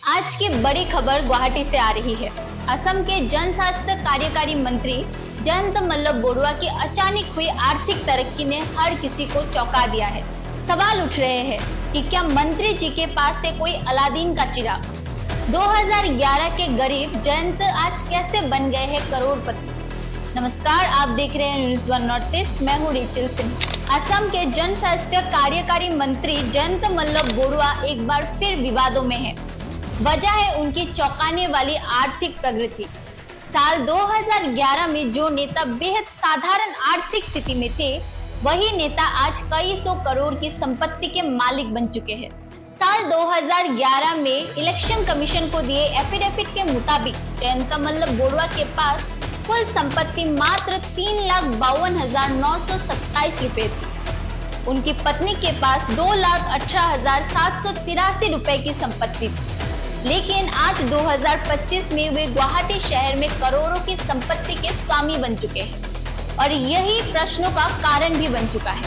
आज की बड़ी खबर गुवाहाटी से आ रही है। असम के जन स्वास्थ्य कार्यकारी मंत्री जयंत मल्ल बोरुआ की अचानक हुई आर्थिक तरक्की ने हर किसी को चौंका दिया है। सवाल उठ रहे हैं कि क्या मंत्री जी के पास से कोई अलादीन का चिराग। 2011 के गरीब जयंत आज कैसे बन गए हैं करोड़पति। नमस्कार, आप देख रहे हैं न्यूज़ वन नॉर्थ ईस्ट। मैं हूँ रिचल सिंह। असम के जन स्वास्थ्य कार्यकारी मंत्री जयंत मल्ल बोरुआ एक बार फिर विवादों में है। वजह है उनकी चौंकाने वाली आर्थिक प्रगति। साल 2011 में जो नेता बेहद साधारण आर्थिक स्थिति में थे, वही नेता आज कई सौ करोड़ की संपत्ति के मालिक बन चुके हैं। साल 2011 में इलेक्शन कमीशन को दिए एफिडेविट के मुताबिक जयंत मल्ल बोरुआ के पास कुल संपत्ति मात्र 3,52,927 रुपए थी। उनकी पत्नी के पास 2,18,783 रुपए की संपत्ति थी। लेकिन आज 2025 में वे गुवाहाटी शहर में करोड़ों की संपत्ति के स्वामी बन चुके हैं और यही प्रश्नों का कारण भी बन चुका है।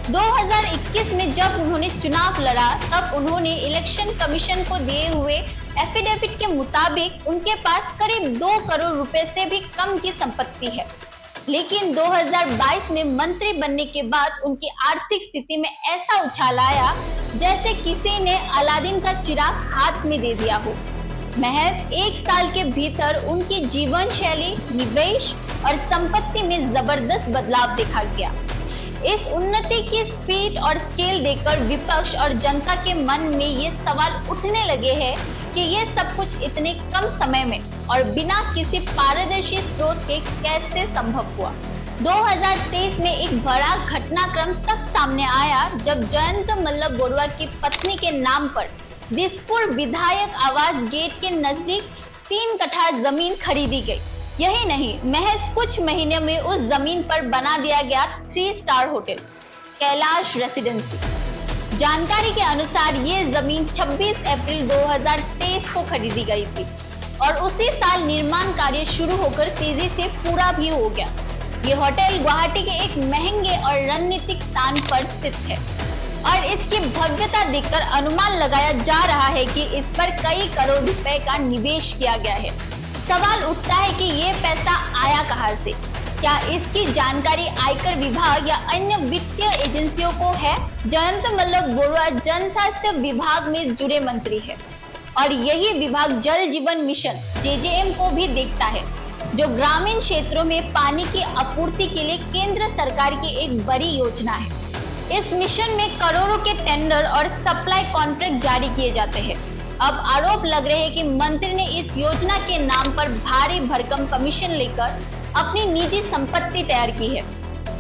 2021 में जब उन्होंने चुनाव लड़ा, तब उन्होंने इलेक्शन कमीशन को दिए हुए एफिडेविट के मुताबिक उनके पास करीब 2 करोड़ रुपए से भी कम की संपत्ति है। लेकिन 2022 में मंत्री बनने के बाद उनकी आर्थिक स्थिति में ऐसा उछाल आया जैसे किसी ने अलादीन का चिराग हाथ में दे दिया हो। महज 1 साल के भीतर उनकी जीवन शैली, निवेश और संपत्ति में जबरदस्त बदलाव देखा गया। इस उन्नति की स्पीड और स्केल देखकर विपक्ष और जनता के मन में ये सवाल उठने लगे हैं कि ये सब कुछ इतने कम समय में और बिना किसी पारदर्शी स्रोत के कैसे संभव हुआ। 2023 में एक बड़ा घटनाक्रम तब सामने आया जब जयंत मल्ल बोरुआ की पत्नी के नाम पर दिसपुर विधायक आवास गेट के नजदीक 3 कट्ठा जमीन खरीदी गई। यही नहीं, महज कुछ महीने में उस जमीन पर बना दिया गया 3 स्टार होटल कैलाश रेसिडेंसी। जानकारी के अनुसार ये जमीन 26 अप्रैल 2023 को खरीदी गई थी और उसी साल निर्माण कार्य शुरू होकर तेजी से पूरा भी हो गया। ये होटल गुवाहाटी के एक महंगे और रणनीतिक स्थान पर स्थित है और इसकी भव्यता देखकर अनुमान लगाया जा रहा है कि इस पर कई करोड़ रुपए का निवेश किया गया है। सवाल उठता है कि ये पैसा आया कहां से। क्या इसकी जानकारी आयकर विभाग या अन्य वित्तीय एजेंसियों को है। जयंत मल्ल बोरुआ जन स्वास्थ्य विभाग में जुड़े मंत्री है और यही विभाग जल जीवन मिशन JJM को भी देखता है, जो ग्रामीण क्षेत्रों में पानी की आपूर्ति के लिए केंद्र सरकार की एक बड़ी योजना है। इस मिशन में करोड़ों के टेंडर और सप्लाई कॉन्ट्रैक्ट जारी किए जाते हैं। अब आरोप लग रहे हैं कि मंत्री ने इस योजना के नाम पर भारी भरकम कमीशन लेकर अपनी निजी संपत्ति तैयार की है।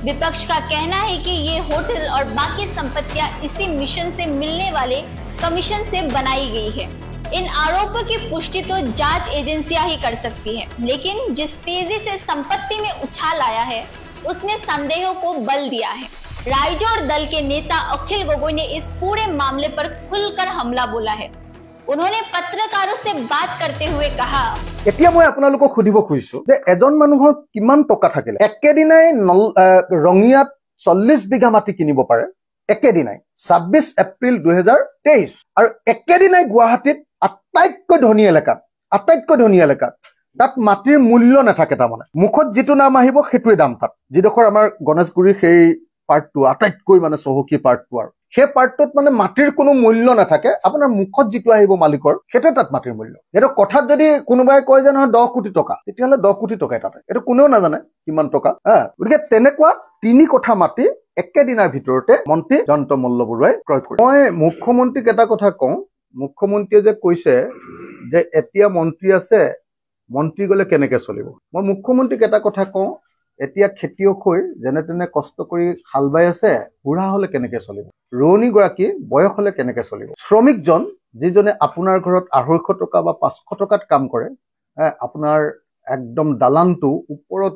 विपक्ष का कहना है कि ये होटल और बाकी संपत्तियां इसी मिशन से मिलने वाले कमीशन से बनाई गई है। इन आरोपों की पुष्टि तो जांच एजेंसियां ही कर सकती हैं, लेकिन जिस तेजी से संपत्ति में उछाल आया है, उसने संदेहों को बल दिया है। राइजोर दल के नेता अखिल गोगोई ने इस पूरे मामले पर खुलकर हमला बोला है। उन्होंने पत्रकारों से बात करते हुए कहा, এতিয়া মই আপোনালোকক খুদিব খুজিছো যে এজন মানুহৰ কিমান টকা থাকিলে একেদিনাই ৰঙিয়াত 40 বিঘা মাটি কিনিব পাৰে। একেদিনাই 26 এপ্ৰিল 2023 আৰু একেদিনাই গুৱাহাটীত আটাইতকৈ ধনী এলেকাত তাত মাটিৰ মূল্য নাথাকে। তাৰমানে মুখত যিটো নাম আহিব সেইটোৱে দাম। তাত যিডোখৰ আমাৰ গণেশগুৰি সেই পাৰ্টটো আটাইতকৈ মানে চহকী পাৰ্টটো, আৰু সেই পাৰ্টটোত মানে মাটিৰ কোনো মূল্য নাথাকে। আপোনাৰ মুখত যিটো আহিব মালিকৰ সেইটোৱে তাত মাটিৰ মূল্য। এইটো কথাত যদি কোনোবাই কয় যে নহয় 10 কোটি টকা, তেতিয়াহ'লে 10 কোটি টকাই তাতে। এইটো কোনেও নাজানে কিমান টকা। গতিকে তেনেকুৱা 3 কঠা মাটি একেদিনাৰ ভিতৰতে মন্ত্ৰী জয়ন্ত মল্ল বৰুৱাই ক্ৰয় কৰিছে। মই মুখ্যমন্ত্ৰীক এটা কথা কওঁ, মুখ্যমন্ত্ৰীয়ে যে কৈছে যে এতিয়া মন্ত্ৰী আছে, মন্ত্ৰী গলে কেনেকে চলিব। মই মুখ্যমন্ত্ৰীক এটা কথা কওঁ, এতিয়া খেতিয়ক হৈ যেনে তেনে কষ্ট কৰি হাল বাই আছে, বুঢ়া হলে কেনেকে চলিব। ৰোৱনী গৰাকী বয়স হলে কেনেকে চলিব। শ্ৰমিকজন যিজনে আপোনাৰ ঘৰত 250 টকা বা 500 টকাত কাম কৰে, আপোনাৰ একদম দালানটো ওপৰত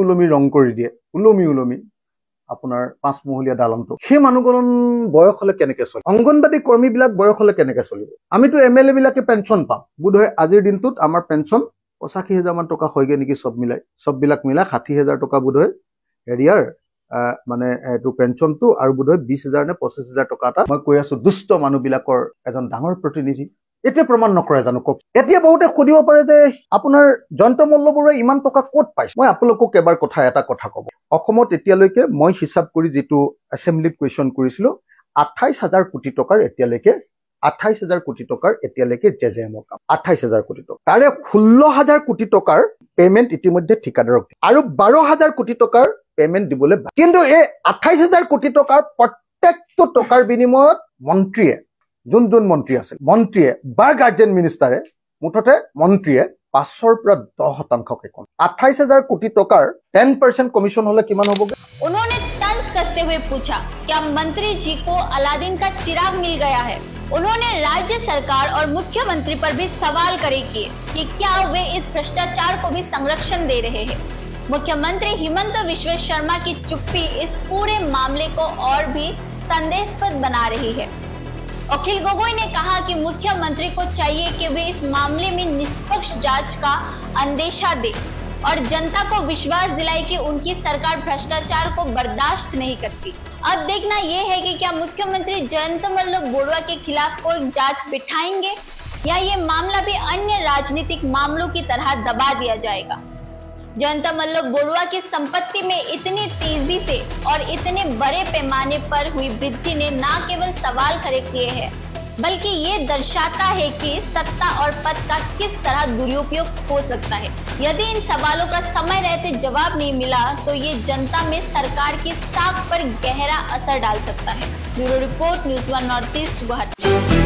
ওলমি ৰং কৰি দিয়ে, ওলমি আপোনাৰ 5 মহলীয়া দালানটো, সেই মানুহজন বয়স হলে কেনেকে চলিব। অংগনবাদী কৰ্মীবিলাক বয়স হলে কেনেকে চলিব। আমিতো MLA বিলাকে পেঞ্চন পাম। বোধহয় আজিৰ দিনটোত আমাৰ পেঞ্চন 85,000 মান টকা হয়গে নেকি। সববিলাক মিলাই 60,000 টকা বোধহয় হেৰিয়াৰ মানে এইটো পেঞ্চনটো, আৰু বোধহয় 20,000 নে 25,000 টকা এটা মই কৈ আছো দুষ্ট মানুহবিলাকৰ এজন ডাঙৰ প্ৰতিনিধি এতিয়া প্ৰমাণ নকৰে জানো কওক। এতিয়া বহুতে সুধিব পাৰে যে আপোনাৰ জয়ন্ত মল্লবৰুৱাই ইমান টকা ক'ত পাইছে। মই আপোনালোকক এবাৰ এটা কথা ক'ব। অসমত এতিয়ালৈকে মই হিচাপ কৰি যিটো এছেম্বলিত কুৱেশ্যন কৰিছিলো 28,000 কোটি টকাৰ এতিয়ালৈকে 28,000 কোটি টকাৰ এতিয়ালৈকে জেজেএমৰ কাম 28,000 কোটি টকা। তাৰে 16,000 কোটি টকাৰ পেমেণ্ট ইতিমধ্যে ঠিকাদাৰক আৰু 12,000 কোটি টকাৰ পেমেণ্ট দিবলৈ, কিন্তু এই 28,000 কোটি টকাৰ প্ৰত্যেকটো টকাৰ বিনিময়ত মন্ত্ৰীয়ে, যোন মন্ত্ৰী আছিল, মন্ত্ৰীয়ে বা গাৰ্জেন মিনিষ্টাৰে, মুঠতে মন্ত্ৰীয়ে 5 পৰা 10% কম। 28,000 কোটি টকাৰ 10% কমিশন হলে কিমান হ'বগে? उन्होंने तंज कसते हुए पूछा, क्या मंत्री जी को अलादीन का चिराग मिल गया है? उन्होंने राज्य सरकार और मुख्यमंत्री पर भी सवाल खड़े किए कि क्या वे इस भ्रष्टाचार को भी संरक्षण दे रहे हैं। मुख्यमंत्री हिमंत बिस्व शर्मा की चुप्पी इस पूरे मामले को और भी संदेहास्पद बना रही है। अखिल गोगोई ने कहा कि मुख्यमंत्री को चाहिए कि वे इस मामले में निष्पक्ष जांच का अंदेशा दे और जनता को विश्वास दिलाए कि उनकी सरकार भ्रष्टाचार को बर्दाश्त नहीं करती। अब देखना यह है कि क्या मुख्यमंत्री जयंत मल्लबरुआ के खिलाफ कोई जांच बिठाएंगे या ये मामला भी अन्य राजनीतिक मामलों की तरह दबा दिया जाएगा। जयंत मल्लबरुआ की संपत्ति में इतनी तेजी से और इतने बड़े पैमाने पर हुई वृद्धि ने न केवल सवाल खड़े किए हैं, बल्कि ये दर्शाता है कि सत्ता और पद का किस तरह दुरुपयोग हो सकता है। यदि इन सवालों का समय रहते जवाब नहीं मिला तो ये जनता में सरकार की साख पर गहरा असर डाल सकता है। Bureau report, news 1 north east, Guwahati.